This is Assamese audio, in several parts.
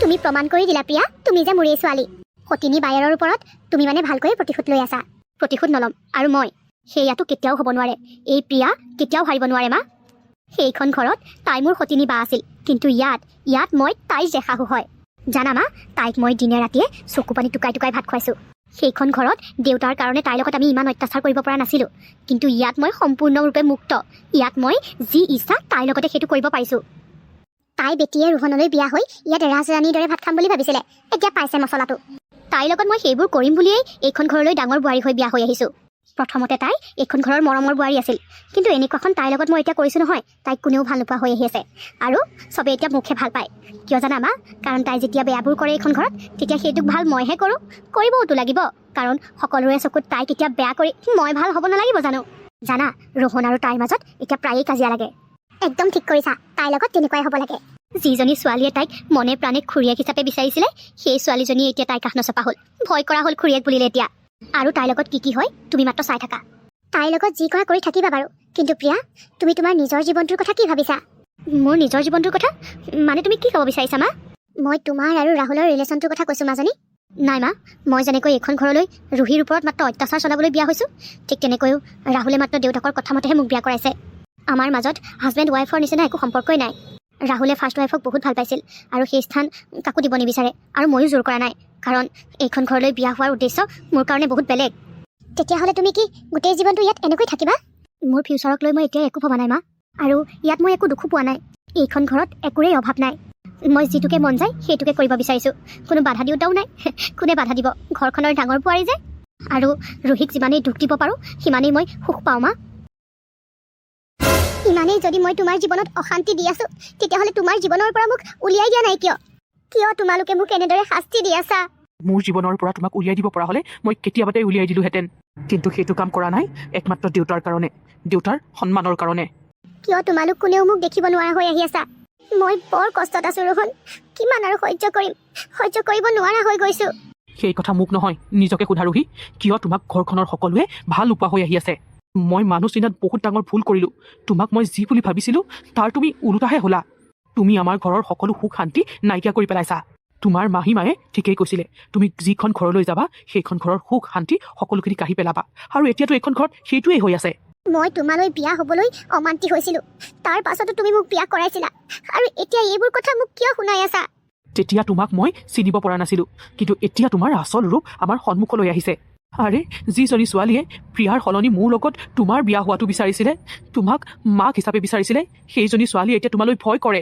তুমি প্ৰমাণ কৰি দিলা প্ৰিয়া, তুমি যে মোৰেই ছোৱালী। সতিনী বায়াৰৰ ওপৰত তুমি মানে ভালকৈ প্ৰতিশোধ লৈ আছা। প্ৰতিশোধ নল'ম আৰু মই সেয়াটো কেতিয়াও হ'ব নোৱাৰে। এই প্ৰিয়া কেতিয়াও হাৰিব নোৱাৰে মা। সেইখন ঘৰত তাই মোৰ সতিনী বা আছিল, কিন্তু ইয়াত মই তাইৰ জেশাহু হয়। জানা মা, তাইক মই দিনে ৰাতিয়ে চকু পানী টুকাই টুকাই ভাত খুৱাইছোঁ। সেইখন ঘৰত দেউতাৰ কাৰণে তাইৰ লগত আমি ইমান অত্যাচাৰ কৰিব পৰা নাছিলোঁ, কিন্তু ইয়াত মই সম্পূৰ্ণৰূপে মুক্ত। ইয়াত মই যি ইচ্ছা তাইৰ লগতে সেইটো কৰিব পাৰিছোঁ। তাই বেটিয়ে ৰোহনলৈ বিয়া হৈ ইয়াত ৰাজৰাণীৰ দৰে ভাত খাম বুলি ভাবিছিলে, এতিয়া পাইছে মছলাটো। তাইৰ লগত মই সেইবোৰ কৰিম বুলিয়েই এইখন ঘৰলৈ ডাঙৰ বোৱাৰী হৈ বিয়া হৈ আহিছোঁ। প্ৰথমতে তাই এইখন ঘৰৰ মৰমৰ বোৱাৰী আছিল, কিন্তু এনেকুৱাখন তাইৰ লগত মই এতিয়া কৰিছোঁ নহয়, তাইক কোনেও ভাল নোপোৱা হৈ আহি আছে। আৰু চবে এতিয়া মুখে ভাল পায়। কিয় জানা মা? কাৰণ তাই যেতিয়া বেয়াবোৰ কৰে এইখন ঘৰত, তেতিয়া সেইটোক ভাল মইহে কৰোঁ। কৰিবওতো লাগিব, কাৰণ সকলোৰে চকুত তাইক এতিয়া বেয়া কৰি মই ভাল হ'ব নালাগিব জানো? জানা, ৰোহন আৰু তাইৰ মাজত এতিয়া প্ৰায়েই কাজিয়া লাগে। একদম ঠিক কৰিছা, তাইৰ লগত তেনেকুৱাই হ'ব লাগে। যিজনী ছোৱালীয়ে তাইক মনে প্ৰাণে খুৰীয়েক হিচাপে বিচাৰিছিলে, সেই ছোৱালীজনী এতিয়া তাইৰ কাষ নচপা হ'ল। ভয় কৰা হ'ল খুৰীয়েক বুলিলে এতিয়া। আৰু তাইৰ লগত কি হয় তুমি মাত্ৰ চাই থাকা। তাইৰ লগত যি কৰা কৰি থাকিবা বাৰু, কিন্তু প্ৰিয়া, তুমি তোমাৰ নিজৰ জীৱনটোৰ কথা কি ভাবিছা? মোৰ নিজৰ জীৱনটোৰ কথা মানে তুমি কি ক'ব বিচাৰিছা মা? মই তোমাৰ আৰু ৰাহুলৰ ৰিলেশ্যনটোৰ কথা কৈছোঁ মাজনী। নাই মা, মই যেনেকৈ এইখন ঘৰলৈ ৰুহিৰ ওপৰত মাত্ৰ অত্যাচাৰ চলাবলৈ বিয়া হৈছোঁ, ঠিক তেনেকৈও ৰাহুলে মাত্ৰ দেউতাকৰ কথা মতেহে মোক বিয়া কৰাইছে। আমাৰ মাজত হাজবেণ্ড ৱাইফৰ নিচিনা একো সম্পৰ্কই নাই। ৰাহুলে ফাৰ্ষ্ট ৱাইফক বহুত ভাল পাইছিল আৰু সেই স্থান কাকো দিব নিবিচাৰে, আৰু ময়ো জোৰ কৰা নাই, কাৰণ এইখন ঘৰলৈ বিয়া হোৱাৰ উদ্দেশ্য মোৰ কাৰণে বহুত বেলেগ। তেতিয়াহ'লে তুমি কি গোটেই জীৱনটো ইয়াত এনেকৈ থাকিবা? মোৰ ফিউচাৰক লৈ মই এতিয়া একো ভবা নাই মা, আৰু ইয়াত মই একো দুখো পোৱা নাই। এইখন ঘৰত একোৰেই অভাৱ নাই। মই যিটোকে মন যায় সেইটোকে কৰিব বিচাৰিছোঁ। কোনো বাধা দিওঁতাও নাই। কোনে বাধা দিব? ঘৰখনৰ ডাঙৰ বোৱাৰী যে। আৰু ৰুহিক যিমানেই দুখ দিব পাৰোঁ সিমানেই মই সুখ পাওঁ মা। ইমানেই যদি মই তোমাৰ জীৱনত অশান্তি দি আছোঁ, তেতিয়াহ'লে তোমাৰ জীৱনৰ পৰা মোক উলিয়াই দিয়া নাই কিয়? কিয় তোমালোকে মোক এনেদৰে শাস্তি দি আছা? মোৰ জীৱনৰ পৰা তোমাক উলিয়াই দিব পৰা হ'লে মই কেতিয়াবাতে উলিয়াই দিলোহেঁতেন, কিন্তু সেইটো কাম কৰা নাই একমাত্ৰ দেউতাৰ কাৰণে, দেউতাৰ সন্মানৰ কাৰণে। কিয় তোমালোক কোনেও মোক দেখিব নোৱাৰা হৈ আহি আছা? মই বৰ কষ্টত আছোঁ ৰোহন। কিমান আৰু সহ্য কৰিম? সহ্য কৰিব নোৱাৰা হৈ গৈছোঁ। সেই কথা মোক নহয়, নিজকে সোধা ৰুহি। কিয় তোমাক ঘৰখনৰ সকলোৱে ভাল নোপোৱা হৈ আহি আছে? মই মানুহ চিনাত বহুত ডাঙৰ ভুল কৰিলোঁ। তোমাক মই যি বুলি ভাবিছিলোঁ তাৰ তুমি ওলোটাহে হ'লা। তুমি আমাৰ ঘৰৰ সকলো সুখ শান্তি নাইকিয়া কৰি পেলাইছা। তোমাৰ মাহীমায়ে ঠিকেই কৈছিলে, তুমি যিখন ঘৰলৈ যাবা সেইখন ঘৰৰ সুখ শান্তি সকলোখিনি কাঢ়ি পেলাবা, আৰু এতিয়াতো এইখন ঘৰত সেইটোৱেই হৈ আছে। মই তোমালৈ বিয়া হ'বলৈ অমান্তি হৈছিলোঁ, তাৰ পাছতো তুমি মোক বিয়া কৰাইছিলা, আৰু এতিয়া এইবোৰ কথা মোক কিয় শুনাই আছা? তেতিয়া তোমাক মই চিনিব পৰা নাছিলোঁ, কিন্তু এতিয়া তোমাৰ আচল ৰূপ আমাৰ সন্মুখলৈ আহিছে। আৰে, যিজনী ছোৱালীয়ে প্ৰিয়াৰ সলনি মোৰ লগত তোমাৰ বিয়া হোৱাটো বিচাৰিছিলে, তোমাক মাক হিচাপে বিচাৰিছিলে, সেইজনী ছোৱালীয়ে এতিয়া তোমালৈ ভয় কৰে।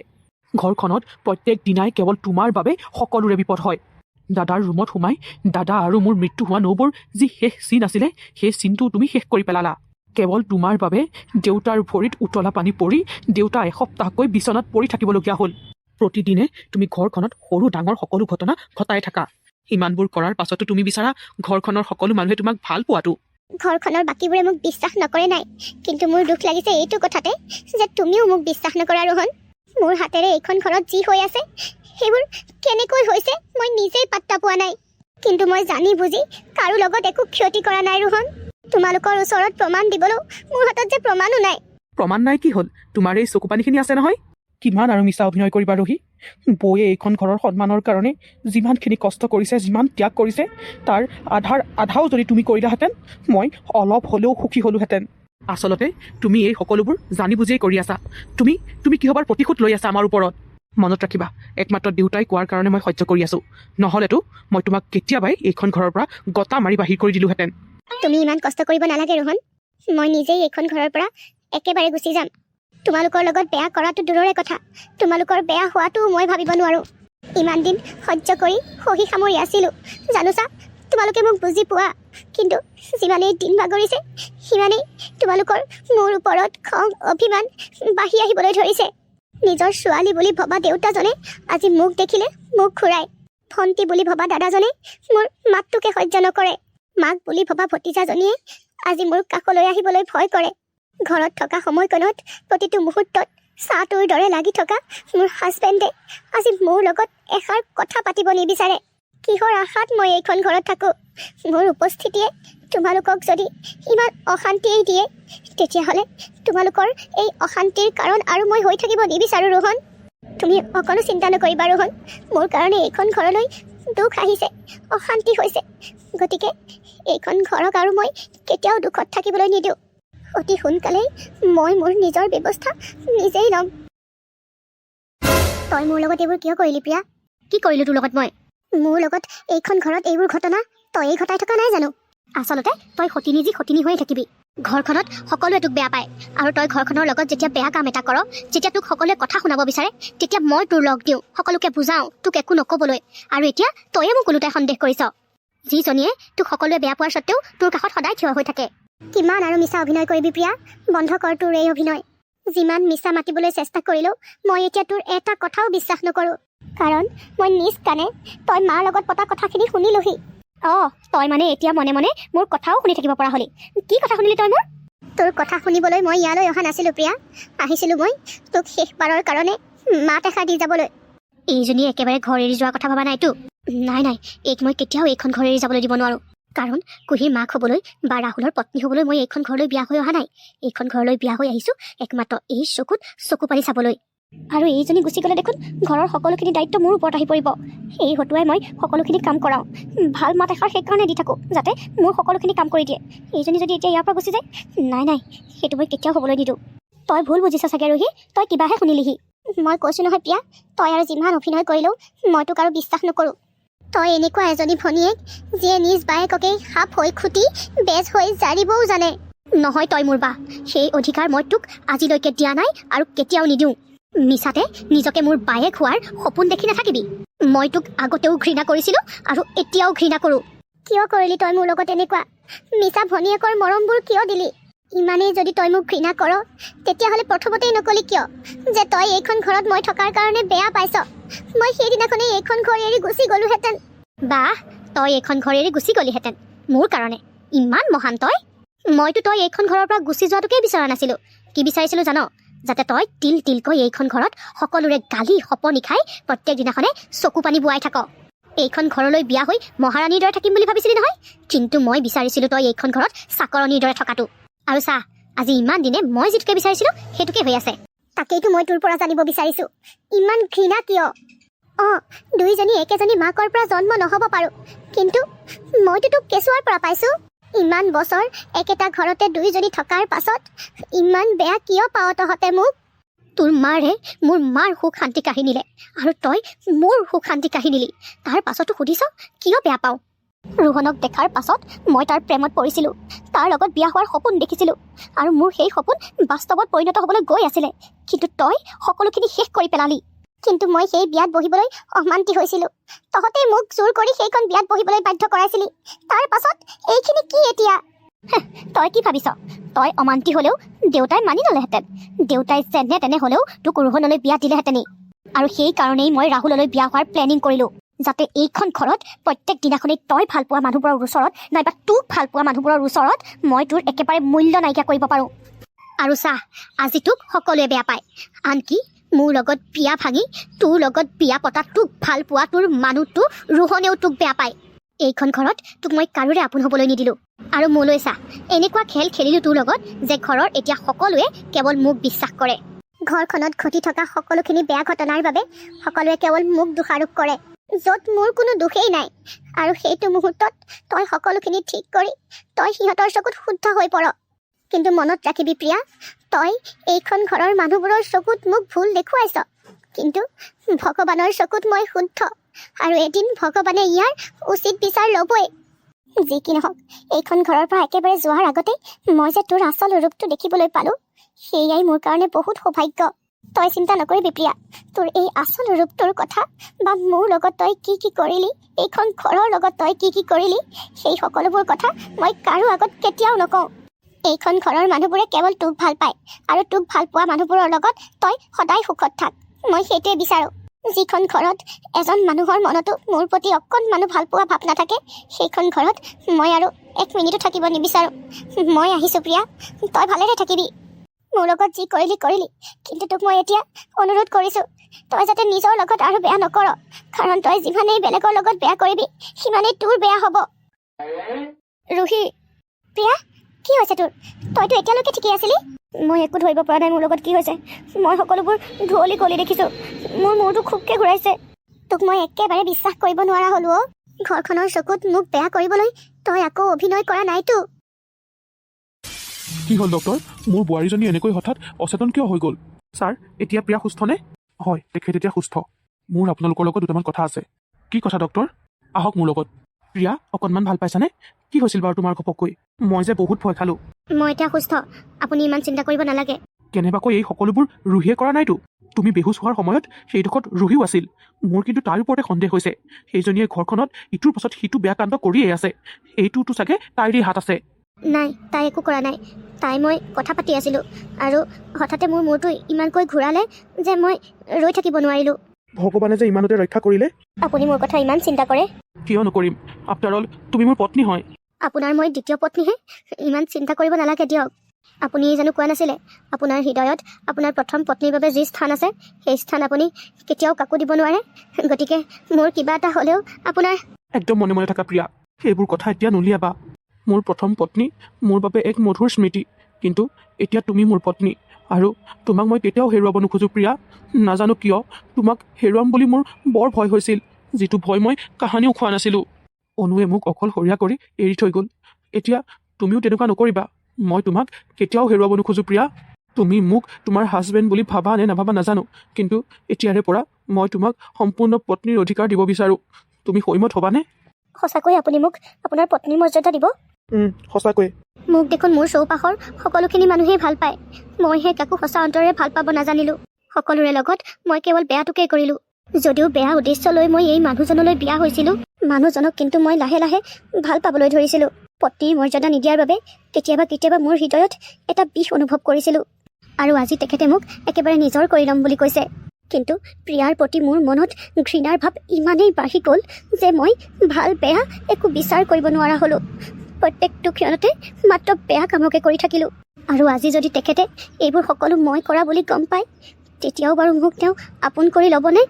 ঘৰখনত প্ৰত্যেক দিনাই কেৱল তোমাৰ বাবে সকলোৰে বিপদ হয়। দাদাৰ ৰুমত সোমাই দাদা আৰু মোৰ মৃত্যু হোৱা নবৌৰ যি শেষ চিন আছিলে, সেই চিনটো তুমি শেষ কৰি পেলালা। কেৱল তোমাৰ বাবে দেউতাৰ ভৰিত উতলা পানী পৰি দেউতা এসপ্তাহকৈ বিচনাত পৰি থাকিবলগীয়া হ'ল। প্ৰতিদিনে তুমি ঘৰখনত সৰু ডাঙৰ সকলো ঘটনা ঘটাই থাকা। ইমানবোৰ কৰাৰ পাছতো তুমি বিচাৰা ঘৰখনৰ সকলো মানুহে তোমাক ভাল পোৱাটো। ঘৰখনৰ বাকীবোৰে মোক বিশ্বাস নকৰে নাই, কিন্তু মোৰ দুখ লাগিছে এইটো কথাতে যে তুমিও মোক বিশ্বাস নকৰা ৰোহন। মোৰ হাতেৰে এইখন ঘৰত যি হৈ আছে সেইবোৰ কেনেকৈ হৈছে মই নিজেই পাত্তা পোৱা নাই, কিন্তু মই জানি বুজি কাৰো লগত একো ক্ষতি কৰা নাই ৰোহন। তোমালোকৰ ওচৰত প্ৰমাণ দিবলৈও মোৰ হাতত যে প্ৰমাণো নাই। প্ৰমাণ নাই কি হ'ল? তোমাৰ এই চকু পানীখিনি আছে নহয়। কিমান আৰু মিছা অভিনয় কৰিবা ৰুহি? বৌয়ে এইখন ঘৰৰ সন্মানৰ কাৰণে যিমানখিনি কষ্ট কৰিছে, যিমান ত্যাগ কৰিছে, তাৰ আধাও যদি তুমি কৰিলাহেঁতেন, মই অলপ হ'লেও সুখী হ'লোহেঁতেন। আচলতে তুমি এই সকলোবোৰ জানি বুজিয়েই কৰি আছা। তুমি কিহবাৰ প্ৰতিশোধ লৈ আছা আমাৰ ওপৰত। মনত ৰাখিবা, একমাত্ৰ দেউতাই কোৱাৰ কাৰণে মই সহ্য কৰি আছোঁ, নহ'লেতো মই তোমাক কেতিয়াবাই এইখন ঘৰৰ পৰা গটা মাৰি বাহিৰ কৰি দিলোহেঁতেন। তুমি ইমান কষ্ট কৰিব নালাগে ৰোহন। মই নিজেই এইখন ঘৰৰ পৰা একেবাৰে গুচি যাম। তোমালোকৰ লগত বেয়া কৰাটো দূৰৰে কথা, তোমালোকৰ বেয়া হোৱাটোও মই ভাবিব নোৱাৰোঁ। ইমান দিন সহ্য কৰি সহি সামৰি আছিলোঁ, জানোচা তোমালোকে মোক বুজি পোৱা, কিন্তু যিমানেই দিন বাগৰিছে সিমানেই তোমালোকৰ মোৰ ওপৰত খং অভিমান বাঢ়ি আহিবলৈ ধৰিছে। নিজৰ ছোৱালী বুলি ভবা দেউতাজনে আজি মোক দেখিলে মুখ ঘূৰাই। ভণ্টি বুলি ভবা দাদাজনে মোৰ মাতটোকে সহ্য নকৰে। মাক বুলি ভবা ভতিজাজনীয়ে আজি মোৰ কাষলৈ আহিবলৈ ভয় কৰে। ঘৰত থকা সময়কণত প্ৰতিটো মুহূৰ্তত চাহটোৰ দৰে লাগি থকা মোৰ হাজবেণ্ডে আজি মোৰ লগত এষাৰ কথা পাতিব নিবিচাৰে। কিহৰ আশাত মই এইখন ঘৰত থাকোঁ? মোৰ উপস্থিতিয়ে তোমালোকক যদি ইমান অশান্তিয়েই দিয়ে, তেতিয়াহ'লে তোমালোকৰ এই অশান্তিৰ কাৰণ আৰু মই হৈ থাকিব নিবিচাৰোঁ ৰোহন। তুমি অকণো চিন্তা নকৰিবা ৰোহন। মোৰ কাৰণে এইখন ঘৰলৈ দুখ আহিছে, অশান্তি হৈছে। গতিকে এইখন ঘৰক আৰু মই কেতিয়াও দুখত থাকিবলৈ নিদিওঁ। অতি সোনকালেই মই মোৰ নিজৰ ব্যৱস্থা নিজেই ল'ম। তই মোৰ লগত এইবোৰ কিয় কৰিলি প্ৰিয়া? কি কৰিলোঁ তোৰ লগত মই? মোৰ লগত এইখন ঘৰত এইবোৰ ঘটনা তইয়েই ঘটাই থকা নাই জানো? আচলতে তই সতিনী যি সতিনী হৈয়ে থাকিবি। ঘৰখনত সকলোৱে তোক বেয়া পায়, আৰু তই ঘৰখনৰ লগত যেতিয়া বেয়া কাম এটা কৰ, যেতিয়া তোক সকলোৱে কথা শুনাব বিচাৰে, তেতিয়া মই তোৰ লগ দিওঁ, সকলোকে বুজাওঁ তোক একো নক'বলৈ। আৰু এতিয়া তইয়ে মোক ওলোটাই সন্দেহ কৰিছ। যিজনীয়ে তোক সকলোৱে বেয়া পোৱাৰ স্বত্তেও তোৰ কাষত সদায় থিয় হৈ থাকে। কিমান আৰু মিছা অভিনয় কৰিবি প্ৰিয়া? বন্ধ কৰ তোৰ এই অভিনয়। যিমান মিছা মাতিবলৈ চেষ্টা কৰিলেও মই এতিয়া তোৰ এটা কথাও বিশ্বাস নকৰোঁ। কাৰণ মই নিজ কাণে তই মাৰ লগত পতা কথাখিনি শুনিলোহি। তই মানে এতিয়া মনে মনে মোৰ কথাও শুনি থাকিব পৰা হলি। কি কথা শুনিলি তই মোৰ? তোৰ কথা শুনিবলৈ মই ইয়ালৈ অহা নাছিলোঁ প্ৰিয়া। আহিছিলোঁ মই তোক শেষবাৰৰ কাৰণে মাত এষাৰ দি যাবলৈ। এইজনী একেবাৰে ঘৰ এৰি যোৱাৰ কথা ভবা নাইতো? নাই, এইক মই কেতিয়াও এইখন ঘৰ এৰি যাবলৈ দিব নোৱাৰোঁ। কাৰণ কুহিৰ মাক হ'বলৈ বা ৰাহুলৰ পত্নী হ'বলৈ মই এইখন ঘৰলৈ বিয়া হৈ অহা নাই। এইখন ঘৰলৈ বিয়া হৈ আহিছোঁ একমাত্ৰ এই চকুত চকু পাৰি চাবলৈ। আৰু এইজনী গুচি গ'লে দেখোন ঘৰৰ সকলোখিনি দায়িত্ব মোৰ ওপৰত আহি পৰিব। এই হতুৱাই মই সকলোখিনি কাম কৰাওঁ। ভাল মাত এষাৰ সেইকাৰণে দি থাকোঁ যাতে মোৰ সকলোখিনি কাম কৰি দিয়ে। এইজনী যদি এতিয়া ইয়াৰ পৰা গুচি যায়, নাই, সেইটো মই কেতিয়াও হ'বলৈ নিদিওঁ। তই ভুল বুজিছ চাগে ৰোহি, তই কিবাহে শুনিলিহি। মই কৈছোঁ নহয় প্ৰিয়া, তই আৰু যিমান অভিনয় কৰিলেও মই তোক আৰু বিশ্বাস নকৰোঁ। তই এনেকুৱা এজনী ভনীয়েক যিয়ে নিজ বায়েককেই সাপ হৈ খুটি বেজ হৈ জাৰিবও জানে। নহয় তই মোৰ বা, সেই অধিকাৰ মই তোক আজিলৈকে দিয়া নাই আৰু কেতিয়াও নিদিওঁ। মিছাতে নিজকে মোৰ বায়েক হোৱাৰ সপোন দেখি নাথাকিবি। মই তোক আগতেও ঘৃণা কৰিছিলোঁ আৰু এতিয়াও ঘৃণা কৰোঁ। কিয় কৰিলি তই মোৰ লগত এনেকুৱা? মিছা ভনীয়েকৰ মৰমবোৰ কিয় দিলি? ইমানেই যদি তই মোক ঘৃণা কৰ, তেতিয়াহ'লে প্ৰথমতেই নকলি কিয় যে তই এইখন ঘৰত মই থকাৰ কাৰণে বেয়া পাইছ? মই সেইদিনাখনেই এইখন ঘৰ এৰি গুচি গ'লোহেঁতেন। বাহ, তই এইখন ঘৰ এৰি গুচি গ'লিহেঁতেন মোৰ কাৰণে? ইমান মহান তই? মইতো তই এইখন ঘৰৰ পৰা গুচি যোৱাটোকেই বিচৰা নাছিলোঁ। কি বিচাৰিছিলোঁ জান? যাতে তই তিল তিলকৈ এইখন ঘৰত সকলোৰে গালি সপনি খাই প্ৰত্যেক দিনাখনে চকু পানী বোৱাই থাক। এইখন ঘৰলৈ বিয়া হৈ মহাৰাণীৰ দৰে থাকিম বুলি ভাবিছিলি নহয়, কিন্তু মই বিচাৰিছিলোঁ তই এইখন ঘৰত চাকৰণীৰ দৰে থকাটো। আৰু চা, আজি ইমান দিনে মই যিটোকে বিচাৰিছিলোঁ সেইটোকে হৈ আছে। তাকেইতো মই তোৰ পৰা জানিব বিচাৰিছোঁ, ইমান ঘৃণা কিয়? দুইজনী একেজনী মাকৰ পৰা জন্ম নহ'ব পাৰোঁ, কিন্তু মইতো তোক কেঁচুৱাৰ পৰা পাইছোঁ। ইমান বছৰ একেটা ঘৰতে দুইজনী থকাৰ পাছত ইমান বেয়া কিয় পাৱ তহঁতে মোক? তোৰ মাৰে মোৰ মাৰ সুখ শান্তি কাঢ়ি নিলে আৰু তই মোৰ সুখ শান্তি কাঢ়ি নিলি। তাৰ পাছতো সুধিছ কিয় বেয়া পাওঁ? ৰোহনক দেখাৰ পাছত মই তাৰ প্ৰেমত পৰিছিলোঁ, তাৰ লগত বিয়া হোৱাৰ সপোন দেখিছিলোঁ আৰু মোৰ সেই সপোন বাস্তৱত পৰিণত হ'বলৈ গৈ আছিলে। কিন্তু তই সকলোখিনি শেষ কৰি পেলালি। কিন্তু মই সেই বিয়াত বহিবলৈ অমান্তি হৈছিলোঁ। তহঁতেই মোক জোৰ কৰি সেইখন বিয়াত বহিবলৈ বাধ্য কৰাইছিলি। তাৰ পাছত এইখিনি কি এতিয়া? তই কি ভাবিছ? তই অমান্তি হ'লেও দেউতাই মানি ল'লেহেঁতেন। দেউতাই যেনে তেনে হ'লেও তোক ৰোহনলৈ বিয়া দিলেহেঁতেনেই। আৰু সেই কাৰণেই মই ৰাহুললৈ বিয়া হোৱাৰ প্লেনিং কৰিলোঁ, যাতে এইখন ঘৰত প্ৰত্যেক দিনাখনেই তই ভাল পোৱা মানুহবোৰৰ ওচৰত নাইবা তোক ভাল পোৱা মানুহবোৰৰ ওচৰত মই তোৰ একেবাৰে মূল্য নাইকিয়া কৰিব পাৰোঁ। আৰু চা, আজি তোক সকলোৱে বেয়া পায়। আনকি মোৰ লগত বিয়া ভাঙি তোৰ লগত বিয়া পতা তোক ভাল পোৱা তোৰ মানুহটো ৰোহনেও তোক বেয়া পায়। এইখন ঘৰত তোক মই কাৰোৰে আপোন হ'বলৈ নিদিলোঁ। আৰু মোলৈ চা, এনেকুৱা খেল খেলিলোঁ তোৰ লগত যে ঘৰৰ এতিয়া সকলোৱে কেৱল মোক বিশ্বাস কৰে। ঘৰখনত ঘটি থকা সকলোখিনি বেয়া ঘটনাৰ বাবে সকলোৱে কেৱল মোক দোষাৰোপ কৰে, য'ত মোৰ কোনো দোষেই নাই। আৰু সেইটো মুহূৰ্তত তই সকলোখিনি ঠিক কৰি তই সিহঁতৰ চকুত শুদ্ধ হৈ পৰ। কিন্তু মনত ৰাখিবি প্ৰিয়া, তই এইখন ঘৰৰ মানুহবোৰৰ চকুত মোক ভুল দেখুৱাইছ, কিন্তু ভগৱানৰ চকুত মই শুদ্ধ। আৰু এদিন ভগৱানে ইয়াৰ উচিত বিচাৰ ল'বই। যি কি নহওক, এইখন ঘৰৰ পৰা একেবাৰে যোৱাৰ আগতে মই যে তোৰ আচল ৰূপটো দেখিবলৈ পালোঁ, সেয়াই মোৰ কাৰণে বহুত সৌভাগ্য। তই চিন্তা নকৰিবি প্ৰিয়া, তোৰ এই আচল ৰূপটোৰ কথা বা মোৰ লগত তই কি কি কৰিলি, এইখন ঘৰৰ লগত তই কি কি কৰিলি, সেই সকলোবোৰ কথা মই কাৰো আগত কেতিয়াও নকওঁ। এইখন ঘৰৰ মানুহবোৰে কেৱল তোক ভাল পায় আৰু তোক ভাল পোৱা মানুহবোৰৰ লগত তই সদায় সুখত থাক। মই সেইটোৱে বিচাৰোঁ। যিখন ঘৰত এজন মানুহৰ মনতো মোৰ প্ৰতি অকণমানো ভাল পোৱা ভাৱ নাথাকে, সেইখন ঘৰত মই আৰু এক মিনিটো থাকিব নিবিচাৰোঁ। মই আহিছোঁ প্ৰিয়া, তই ভালেৰে থাকিবি। মোৰ লগত যি কৰিলি কৰিলি, কিন্তু তোক মই এতিয়া অনুৰোধ কৰিছোঁ, তই যাতে নিজৰ লগত আৰু বেয়া নকৰ। কাৰণ তই যিমানেই বেলেগৰ লগত বেয়া কৰিবি, সিমানেই তোৰ বেয়া হ'ব। ৰুহি, প্ৰিয়া, কি হৈছে তোৰ? তইতো এতিয়ালৈকে ঠিকেই আছিলি। মই একো ধৰিব পৰা নাই মোৰ লগত কি হৈছে। মই সকলোবোৰ ধুৱলি কলি দেখিছোঁ। মোৰ মূৰটো খুবকৈ ঘূৰাইছে। তোক মই একেবাৰে বিশ্বাস কৰিব নোৱাৰা হ'লো অ'। ঘৰখনৰ চকুত মোক বেয়া কৰিবলৈ তই আকৌ অভিনয় কৰা নাইতো। কি হ'ল ডক্টৰ? মোৰ বোৱাৰীজনী এনেকৈ হঠাৎ অচেতন কিয় হৈ গ'ল? ছাৰ, এতিয়া প্ৰিয়া সুস্থনে? হয়, তেখেত এতিয়া সুস্থ। মোৰ আপোনালোকৰ লগত দুটামান কথা আছে। কি কথা ডক্টৰ? আহক মোৰ লগত। প্ৰিয়া, অকণমান ভাল পাইছানে? কি হৈছিল বাৰু তোমাৰ ঘপককৈ? মই যে বহুত ভয় খালোঁ। মই এতিয়া সুস্থ, আপুনি ইমান চিন্তা কৰিব নালাগে। কেনেবাকৈ এই সকলোবোৰ ৰুহিয়ে কৰা নাইতো। তুমি বেহুচ হোৱাৰ সময়ত সেইডোখৰত ৰুহিও আছিল। মোৰ কিন্তু তাৰ ওপৰতে সন্দেহ হৈছে। সেইজনীয়ে ঘৰখনত ইটোৰ পাছত সিটো বেয়া কাণ্ড কৰিয়েই আছে। এইটোতো চাগে তাইৰে হাত আছে। নাই, তাই একো কৰা নাই। তাই মই কথা পাতি আছিলোঁ আৰু হঠাতে মোৰ মূৰটো ইমানকৈ ঘূৰালে যে মই ৰৈ থাকিব নোৱাৰিলোঁ। ভগৱানে যে ইমানতে ৰক্ষা কৰিলে। আপুনি মোৰ কথা ইমান চিন্তা কৰে। কিয় নকৰিম? আফটাৰ অল তুমি মোৰ পত্নী হয়। আপোনাৰ মই দ্বিতীয় পত্নীহে। ইমান চিন্তা কৰিব নালাগে দিয়ক। আপুনি জানো কোৱা নাছিলে আপোনাৰ হৃদয়ত আপোনাৰ প্ৰথম পত্নীৰ বাবে যি স্থান আছে সেই স্থান আপুনি কেতিয়াও কাকো দিব নোৱাৰে। গতিকে মোৰ কিবা এটা হ'লেও আপোনাৰ একদম মনে মনে থকা প্ৰিয়া, সেইবোৰ কথা এতিয়া নুলিয়াবা। মোৰ প্ৰথম পত্নী মোৰ বাবে এক মধুৰ স্মৃতি, কিন্তু এতিয়া তুমি মোৰ পত্নী আৰু তোমাক মই কেতিয়াও হেৰুৱাব নোখোজোঁ প্ৰিয়া। নাজানো কিয় তোমাক হেৰুৱাম বুলি মোৰ বৰ ভয় হৈছিল, যিটো ভয় মই কাহানিও খোৱা নাছিলোঁ। অনুৱে মোক অকলশৰীয়া কৰি এৰি থৈ গ'ল। এতিয়া তুমিও তেনেকুৱা নকৰিবা। মই তোমাক কেতিয়াও হেৰুৱাব নোখোজোঁ প্ৰিয়া। তুমি মোক তোমাৰ হাজবেণ্ড বুলি ভাবা নে নাভাবা নাজানো, কিন্তু এতিয়াৰে পৰা মই তোমাক সম্পূৰ্ণ পত্নীৰ অধিকাৰ দিব বিচাৰোঁ। তুমি সৈমত হ'বানে? সঁচাকৈ আপুনি মোক আপোনাৰ পত্নীৰ মৰ্যাদা দিব? সঁচাকৈ। মোক দেখোন মোৰ চৌপাশৰ সকলোখিনি মানুহেই ভাল পায়। মইহে কাকো সঁচা অন্তৰেৰে ভাল পাব নাজানিলোঁ। সকলোৰে লগত মই কেৱল বেয়াটোকেই কৰিলোঁ। যদিও বেয়া উদ্দেশ্য লৈ মই এই মানুহজনলৈ বিয়া হৈছিলোঁ, মানুহজনক কিন্তু মই লাহে লাহে ভাল পাবলৈ ধৰিছিলোঁ। পত্নীৰ মৰ্যাদা নিদিয়াৰ বাবে কেতিয়াবা কেতিয়াবা মোৰ হৃদয়ত এটা বিষ অনুভৱ কৰিছিলোঁ। আৰু আজি তেখেতে মোক একেবাৰে নিজৰ কৰি ল'ম বুলি কৈছে। কিন্তু প্ৰিয়াৰ প্ৰতি মোৰ মনত ঘৃণাৰ ভাৱ ইমানেই বাঢ়ি গ'ল যে মই ভাল বেয়া একো বিচাৰ কৰিব নোৱাৰা হ'লোঁ। প্ৰত্যেকটো ক্ষণতে মাত্ৰ বেয়া কামকে কৰি থাকিলোঁ। আৰু আজি যদি তেখেতে এইবোৰ সকলো মই কৰা বুলি গম পায়, তেতিয়াও বাৰু মোক তেওঁ আপোন কৰি ল'বনে?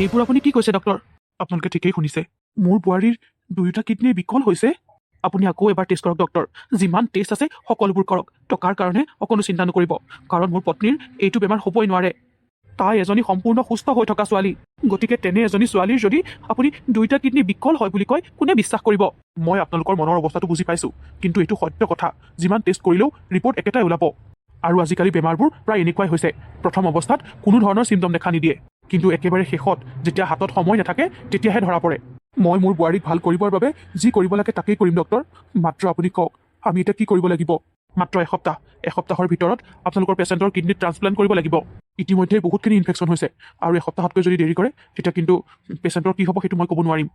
এইবোৰ আপুনি কি কৈছে ডক্টৰ? আপোনালোকে ঠিকেই শুনিছে। মোৰ বোৱাৰীৰ দুয়োটা কিডনী বিকল হৈছে। আপুনি আকৌ এবাৰ টেষ্ট কৰক ডক্টৰ। যিমান টেষ্ট আছে সকলোবোৰ কৰক। টকাৰ কাৰণে অকণো চিন্তা নকৰিব, কাৰণ মোৰ পত্নীৰ এইটো বেমাৰ হ'বই নোৱাৰে। তাই এজনী সম্পূৰ্ণ সুস্থ হৈ থকা ছোৱালী। গতিকে তেনে এজনী ছোৱালীৰ যদি আপুনি দুয়োটা কিডনী বিকল হয় বুলি কয়, কোনে বিশ্বাস কৰিব? মই আপোনালোকৰ মনৰ অৱস্থাটো বুজি পাইছোঁ, কিন্তু এইটো সত্য কথা। যিমান টেষ্ট কৰিলেও ৰিপৰ্ট একেটাই ওলাব। আৰু আজিকালি বেমাৰবোৰ প্ৰায় এনেকুৱাই হৈছে। প্ৰথম অৱস্থাত কোনো ধৰণৰ চিমটম দেখা নিদিয়ে, কিন্তু একেবাৰে শেষত যেতিয়া হাতত সময় নাথাকে তেতিয়াহে ধৰা পৰে। মই মোৰ বোৱাৰীক ভাল কৰিবৰ বাবে যি কৰিব লাগে তাকেই কৰিম ডক্টৰ। মাত্ৰ আপুনি কওক, আমি এতিয়া কি কৰিব লাগিব? মাত্ৰ এসপ্তাহৰ ভিতৰত আপোনালোকৰ পেচেণ্টৰ কিডনী ট্ৰান্সপ্লাণ্ট কৰিব লাগিব। ইতিমধ্যে বহুতখিনি ইনফেকশ্যন হৈছে, আৰু এসপ্তাহতকৈ যদি দেৰি কৰে তেতিয়া কিন্তু পেচেণ্টৰ কি হ'ব সেইটো মই ক'ব নোৱাৰিম।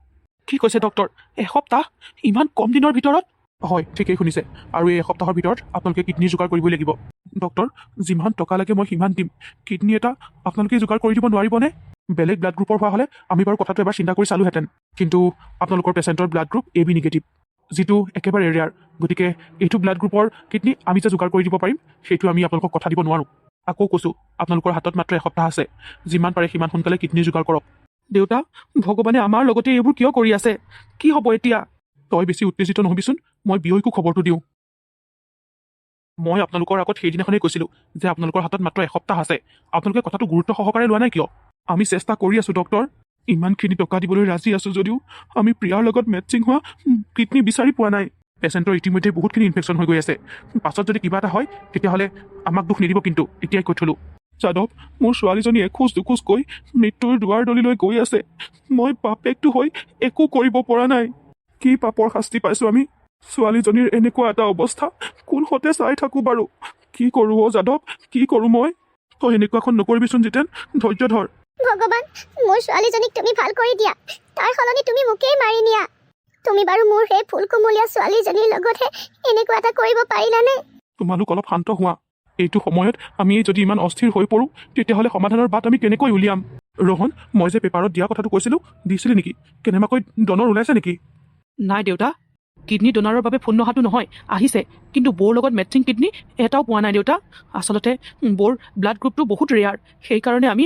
কি কৈছে ডক্টৰ? এসপ্তাহ? ইমান কম দিনৰ ভিতৰত? হয়, ঠিকেই শুনিছে। আৰু এই এসপ্তাহৰ ভিতৰত আপোনালোকে কিডনী যোগাৰ কৰিবই লাগিব। ডক্টৰ, যিমান টকা লাগে মই সিমান দিম। কিডনী এটা আপোনালোকে যোগাৰ কৰি দিব নোৱাৰিবনে? বেলেগ ব্লাড গ্ৰুপৰ হোৱা হ'লে আমি বাৰু কথাটো এবাৰ চিন্তা কৰি চালোহেঁতেন, কিন্তু আপোনালোকৰ পেচেণ্টৰ ব্লাড গ্ৰুপ AB নিগেটিভ, যিটো একেবাৰে ৰেয়াৰ। গতিকে এইটো ব্লাড গ্ৰুপৰ কিডনী আমি যে যোগাৰ কৰি দিব পাৰিম, সেইটো আমি আপোনালোকক কথা দিব নোৱাৰোঁ। আকৌ কৈছোঁ, আপোনালোকৰ হাতত মাত্ৰ এসপ্তাহ আছে। যিমান পাৰে সিমান সোনকালে কিডনী যোগাৰ কৰক। দেউতা, ভগৱানে আমাৰ লগতে এইবোৰ কিয় কৰি আছে? কি হ'ব এতিয়া? তই বেছি উত্তেজিত নহবিচোন, মই বিয়ৈকো খবৰটো দিওঁ। মই আপোনালোকৰ আগত সেইদিনাখনেই কৈছিলোঁ যে আপোনালোকৰ হাতত মাত্ৰ এসপ্তাহ আছে। আপোনালোকে কথাটো গুৰুত্ব সহকাৰে লোৱা নাই কিয়? আমি চেষ্টা কৰি আছোঁ ডক্টৰ। ইমানখিনি টকা দিবলৈ ৰাজি আছোঁ যদিও আমি প্ৰিয়াৰ লগত মেটচিং হোৱা কিডনী বিচাৰি পোৱা নাই। পেচেণ্টৰ ইতিমধ্যে বহুতখিনি ইনফেকশ্যন হৈ গৈ আছে। পাছত যদি কিবা এটা হয় তেতিয়াহ'লে আমাক দুখ নিদিব, কিন্তু এতিয়াই কৈ থলোঁ। যাদৱ, মোৰ ছোৱালীজনী এখোজ দুখোজকৈ মৃত্যুৰ দুৱাৰ দলিলৈ গৈ আছে। মই বাপেকটো হৈ একো কৰিব পৰা নাই। কি পাপৰ শাস্তি পাইছোঁ আমি? ছোৱালীজনীৰ এনেকুৱা এটা অৱস্থা কোনহতে চাই থাকোঁ বাৰু? কি কৰোঁ অ' যাদৱ, কি কৰোঁ মই? তই এনেকুৱাখন নকৰিবিচোন জিতেন, ধৈৰ্য ধৰ। ভগৱান, মোৰ ছোৱালীজনীক তুমি ভাল কৰি দিয়া। তাৰ সলনি তুমি মোকেই মাৰি নিয়া। তুমি বাৰু মোৰ সেই ফুল কোমলীয়া ছোৱালীজনীৰ লগতহে এনেকুৱা এটা কৰিব পাৰিলানে? তোমালোক অলপ শান্ত হোৱা। এইটো সময়ত আমি যদি ইমান অস্থিৰ হৈ পৰোঁ তেতিয়াহ'লে সমাধানৰ বাট আমি কেনেকৈ উলিয়াম? ৰোহন, মই যে পেপাৰত দিয়া কথাটো কৈছিলোঁ, দিছিলি নেকি? কেনেবাকৈ ডনৰ ওলাইছে নেকি? নাই দেউতা, কিডনী ডনাৰৰ বাবে ফোন নহাটো নহয়, আহিছে। কিন্তু বৌৰ লগত মেটচিং কিডনী এটাও পোৱা নাই দেউতা। আচলতে বৌৰ ব্লাড গ্ৰুপটো বহুত ৰেয়াৰ, সেইকাৰণে আমি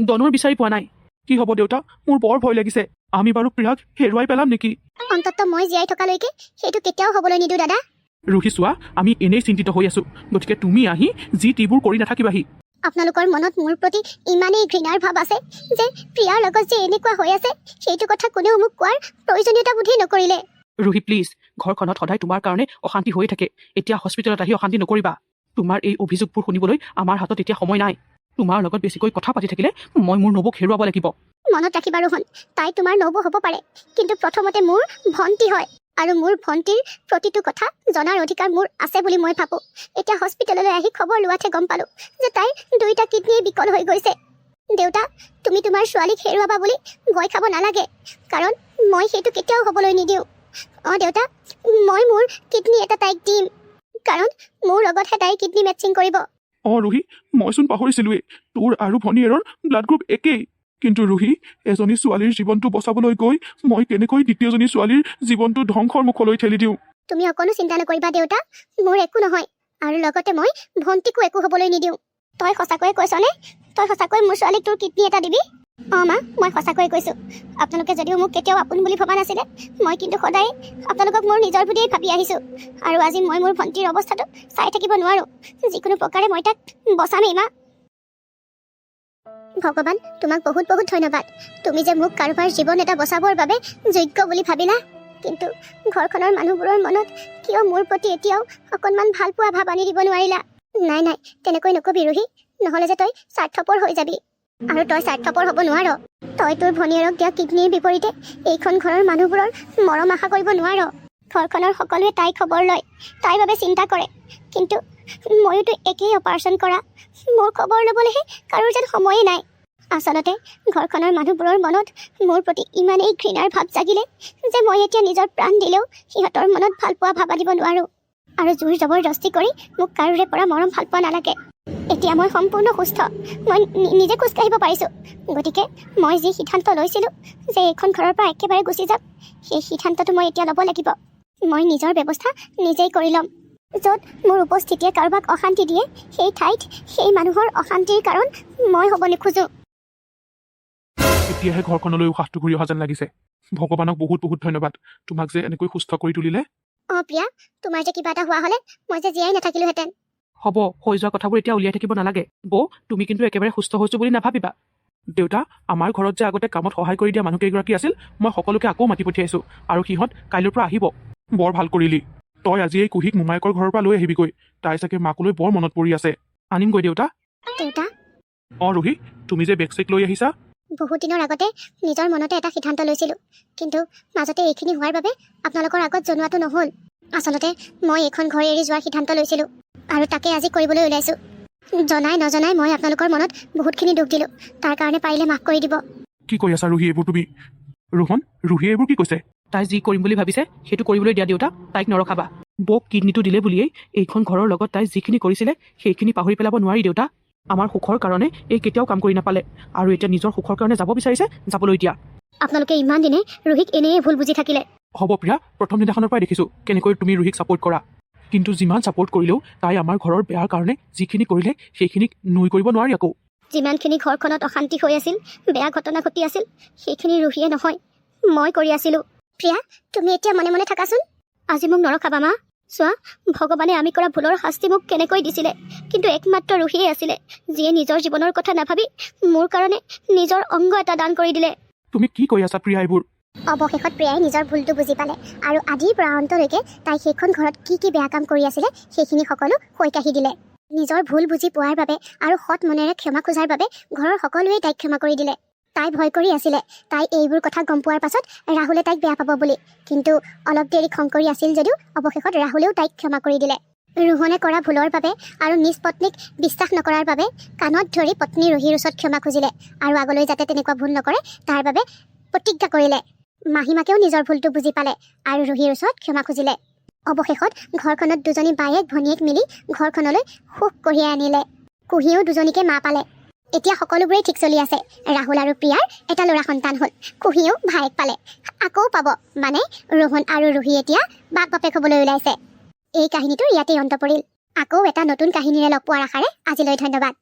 ডনৰ বিচাৰি পোৱা নাই। কি হ'ব দেউতা, মোৰ বৰ ভয় লাগিছে। আমি বাৰু প্ৰিয়াক হেৰুৱাই পেলাম নেকি? অন্ততঃ মই জীয়াই থকালৈকে সেইটো কেতিয়াও হ'বলৈ নিদিওঁ দাদা। ৰুহি চোৱা, আমি এনেই চিন্তিত হৈ আছোঁ, গতিকে তুমি আহি যি টিবোৰ কৰি নাথাকিবাহি। আপোনালোকৰ মনত মোৰ প্ৰতি ইমানেই ঘৃণাৰ ভাৱ আছে যে প্ৰিয়াৰ লগত যে এনেকুৱা হৈ আছে সেইটো কথা কোনেও মোক কোৱাৰ প্ৰয়োজনীয়তা বোধেই নকৰিলে। ৰুহি প্লিজ, ঘৰখনত সদায় তোমাৰ কাৰণে অশান্তি হৈ থাকে। এতিয়া হস্পিটেলত আহি অশান্তি নকৰিবা। তোমাৰ এই অভিযোগবোৰ শুনিবলৈ আমাৰ হাতত এতিয়া সময় নাই। তোমাৰ লগত বেছিকৈ কথা পাতি থাকিলে মই মোৰ নবৌক হেৰুৱাব লাগিব। মনত ৰাখিবা ৰোহন, তাই তোমাৰ নবৌ হ'ব পাৰে, কিন্তু প্ৰথমতে মোৰ ভণ্টি হয় আৰু মোৰ ভণ্টিৰ প্ৰতিটো কথা জনাৰ অধিকাৰ মোৰ আছে বুলি মই ভাবোঁ। এতিয়া হস্পিটেললৈ আহি খবৰ লোৱাতহে গম পালোঁ যে তাইৰ 2টা কিডনীয়ে বিকল হৈ গৈছে। দেউতা, তুমি তোমাৰ ছোৱালীক হেৰুৱাবা বুলি ভয় খাব নালাগে, কাৰণ মই সেইটো কেতিয়াও হ'বলৈ নিদিওঁ। দেউতা, মই মোৰ কিডনী এটা তাইক দিম, কাৰণ মোৰ লগতহে তাইৰ কিডনী মেটচিং কৰিব। ৰুহি, মইচোন পাহৰিছিলোৱেই, তোৰ আৰু ভনীয়েৰৰ ব্লাড গ্ৰুপ একেই। কিন্তু ৰুহি, এজনী ছোৱালীৰ জীৱনটো বচাবলৈ গৈ মই কেনেকৈ দ্বিতীয়জনী ছোৱালীৰ জীৱনটো ধ্বংসৰ মুখলৈ ঠেলি দিওঁ। তুমি অকণো চিন্তা নকৰিবা দেউতা, মোৰ একো নহয়, আৰু লগতে মই ভণ্টিকো একো হ'বলৈ নিদিওঁ। তই সঁচাকৈয়ে কৈছনে? তই সঁচাকৈ মোৰ ছোৱালীক তোৰ কিডনী এটা দিবি? মা, মই সঁচাকৈয়ে কৈছোঁ। আপোনালোকে যদিও মোক কেতিয়াও আপোন বুলি ভবা নাছিলে, মই কিন্তু সদায় আপোনালোকক মোৰ নিজৰ বুলিয়েই ভাবি আহিছোঁ। আৰু আজি মই মোৰ ভণ্টিৰ অৱস্থাটো চাই থাকিব নোৱাৰোঁ। যিকোনো প্ৰকাৰে মই তাক বচামেই। মা, ভগৱান, তোমাক বহুত বহুত ধন্যবাদ। তুমি যে মোক কাৰোবাৰ জীৱন এটা বচাবৰ বাবে যোগ্য বুলি ভাবিলা। কিন্তু ঘৰখনৰ মানুহবোৰৰ মনত কিয় মোৰ প্ৰতি এতিয়াও অকণমান ভাল পোৱা ভাৱ আনি দিব নোৱাৰিলা? নাই, তেনেকৈ নকবি ৰুহি, নহ'লে যে তই স্বাৰ্থপৰ হৈ যাবি। আৰু তই স্বাৰ্থপৰ হ'ব নোৱাৰ। তই তোৰ ভনীয়েৰক দিয়া কিডনীৰ বিপৰীতে এইখন ঘৰৰ মানুহবোৰৰ মৰম আশা কৰিব নোৱাৰ। ঘৰখনৰ সকলোৱে তাইৰ খবৰ লয়, তাইৰ বাবে চিন্তা কৰে, কিন্তু ময়োতো একেই অপাৰেশ্যন কৰা। মোৰ খবৰ ল'বলৈহে কাৰো যেন সময়ে নাই। আচলতে ঘৰখনৰ মানুহবোৰৰ মনত মোৰ প্ৰতি ইমানেই ঘৃণাৰ ভাৱ জাগিলে যে মই এতিয়া নিজৰ প্ৰাণ দিলেও সিহঁতৰ মনত ভাল পোৱা ভাৱ আনিব নোৱাৰোঁ। আৰু জোৰ জবৰদস্তি কৰি মোক কাৰোৰে পৰা মৰম ভাল পোৱা নালাগে। এতিয়া মই সম্পূৰ্ণ সুস্থ, মই নিজে খোজকাঢ়িব পাৰিছোঁ। গতিকে মই যি সিদ্ধান্ত লৈছিলোঁ যে এইখন ঘৰৰ পৰা একেবাৰে গুচি যাম, সেই সিদ্ধান্তটো মই এতিয়া ল'ব লাগিব। মই নিজৰ ব্যৱস্থা নিজেই কৰি ল'ম। য'ত মোৰ উপস্থিতিয়ে কাৰোবাক অশান্তি দিয়ে, সেই ঠাইত সেই মানুহৰ অশান্তিৰ কাৰণ মই হ'ব নোখোজোঁ। এতিয়াহে ঘৰখনলৈ উশাহটো ঘূৰি অহা যেন লাগিছে। ভগৱানক বহুত বহুত ধন্যবাদ, তোমাক যে এনেকৈ সুস্থ কৰি তুলিলে। প্ৰিয়া, তোমাৰ যে কিবা এটা হোৱা হ'লে মই যে জীয়াই নাথাকিলোহেঁতেন। হ'ব, হৈ যোৱা কথাবোৰ এতিয়া উলিয়াই থাকিব নালাগে। বৌ, তুমি কিন্তু একেবাৰে সুস্থ হৈছোঁ বুলি নাভাবিবা। দেউতা, আমাৰ ঘৰত যে আগতে কামত সহায় কৰি দিয়া মানুহকেইগৰাকী আছিল, মই সকলোকে আকৌ মাতি পঠিয়াইছোঁ, আৰু সিহঁত কাইলৈৰ পৰা আহিব। বৰ ভাল কৰিলি। তই আজি এই কুহিক মোমায়েকৰ ঘৰৰ পৰা লৈ আহিবিগৈ। তাই চাগে মাকলৈ বৰ মনত পৰি আছে। আনিমগৈ দেউতা। দেউতা, ৰুহি, তুমি যে বেগ চেক লৈ আহিছা? বহুত দিনৰ আগতে নিজৰ মনতে এটা সিদ্ধান্ত লৈছিলোঁ, কিন্তু মাজতে এইখিনি হোৱাৰ বাবে আপোনালোকৰ আগত জনোৱাটো নহ'ল। আচলতে মই এইখন ঘৰ এৰি যোৱাৰ সিদ্ধান্ত লৈছিলোঁ, আৰু তাকে আজি কৰিবলৈ ওলাইছোঁ। জনাই নজনাই মই আপোনালোকৰ মনত বহুতখিনি দুখ দিলোঁ, তাৰ কাৰণে পাৰিলে মাফ কৰি দিব। কি কৈ আছা ৰুহি এইবোৰ তুমি? ৰোহন, ৰুহিয়ে এইবোৰ কি কৈছে? তাই যি কৰিম বুলি ভাবিছে সেইটো কৰিবলৈ দিয়া দেউতা, তাইক নৰখাবা। বৌক কিডনীটো দিলে বুলিয়েই এইখন ঘৰৰ লগত তাই যিখিনি কৰিছিলে সেইখিনি পাহৰি পেলাব নোৱাৰি দেউতা। আমাৰ সুখৰ কাৰণে এই কেতিয়াও কাম কৰি নাপালে, আৰু এতিয়া নিজৰ সুখৰ কাৰণে যাব বিচাৰিছে, যাবলৈ দিয়া। আপোনালোকে ইমান দিনে ৰুহিক এনেই ভুল বুজি থাকিলে। হ'ব প্ৰিয়া, প্ৰথম দিনাখনৰ পৰাই দেখিছোঁ কেনেকৈ তুমি ৰুহিক ছাপোৰ্ট কৰা। কিন্তু যিমান ছাপোৰ্ট কৰিলেও তাই আমাৰ ঘৰৰ বেয়াৰ কাৰণে যিখিনি কৰিলে সেইখিনিক নুই কৰিব নোৱাৰি আকৌ। যিমানখিনি ঘৰখনত অশান্তি হৈ আছিল, বেয়া ঘটনা ঘটি আছিল, সেইখিনি ৰুহিয়ে নহয়, মই কৰি আছিলোঁ। প্ৰিয়া, তুমি এতিয়া মনে মনে থাকাচোন। আজি মোক নৰখাবা মা। চোৱা, ভগৱানে আমি কৰা ভুলৰ শাস্তি মোক কেনেকৈ দিছিলে, কিন্তু একমাত্ৰ ৰুহিয়ে আছিলে যিয়ে নিজৰ জীৱনৰ কথা নাভাবি মোৰ কাৰণে নিজৰ অংগ এটা দান কৰি দিলে। তুমি কি কৈ আছা প্ৰিয়া এইবোৰ? অৱশেষত প্ৰিয়াই নিজৰ ভুলটো বুজি পালে, আৰু আদিৰ পৰা অন্তলৈকে তাই সেইখন ঘৰত কি বেয়া কাম কৰি আছিলে সেইখিনি সকলো কৈ কাঢ়ি দিলে। নিজৰ ভুল বুজি পোৱাৰ বাবে আৰু সৎ মনেৰে ক্ষমা খোজাৰ বাবে ঘৰৰ সকলোৱে তাইক ক্ষমা কৰি দিলে। তাই ভয় কৰি আছিলে তাই এইবোৰ কথা গম পোৱাৰ পাছত ৰাহুলে তাইক বেয়া পাব বুলি, কিন্তু অলপ দেৰি খং কৰি আছিল যদিও অৱশেষত ৰাহুলেও তাইক ক্ষমা কৰি দিলে। ৰোহনে কৰা ভুলৰ বাবে আৰু নিজ পত্নীক বিশ্বাস নকৰাৰ বাবে কাণত ধৰি পত্নী ৰুহিৰ ওচৰত ক্ষমা খুজিলে, আৰু আগলৈ যাতে তেনেকুৱা ভুল নকৰে তাৰ বাবে প্ৰতিজ্ঞা কৰিলে। মাহীমাকেও নিজৰ ভুলটো বুজি পালে আৰু ৰুহিৰ ওচৰত ক্ষমা খুজিলে। অৱশেষত ঘৰখনত দুজনী বায়েক ভনীয়েক মিলি ঘৰখনলৈ সুখ কঢ়িয়াই আনিলে। কুহিয়েও দুজনীকে মা পালে। এতিয়া সকলোবোৰেই ঠিক চলি আছে। ৰাহুল আৰু প্ৰিয়াৰ এটা ল'ৰা সন্তান হ'ল। কুহিয়েও ভায়েক পালে, আকৌ পাব, মানে ৰোহন আৰু ৰুহি এতিয়া বাক বাপেক হ'বলৈ ওলাইছে। এই কাহিনীটো ইয়াতেই অন্ত পৰিল। আকৌ এটা নতুন কাহিনীৰে লগ পোৱাৰ আশাৰে আজিলৈ ধন্যবাদ।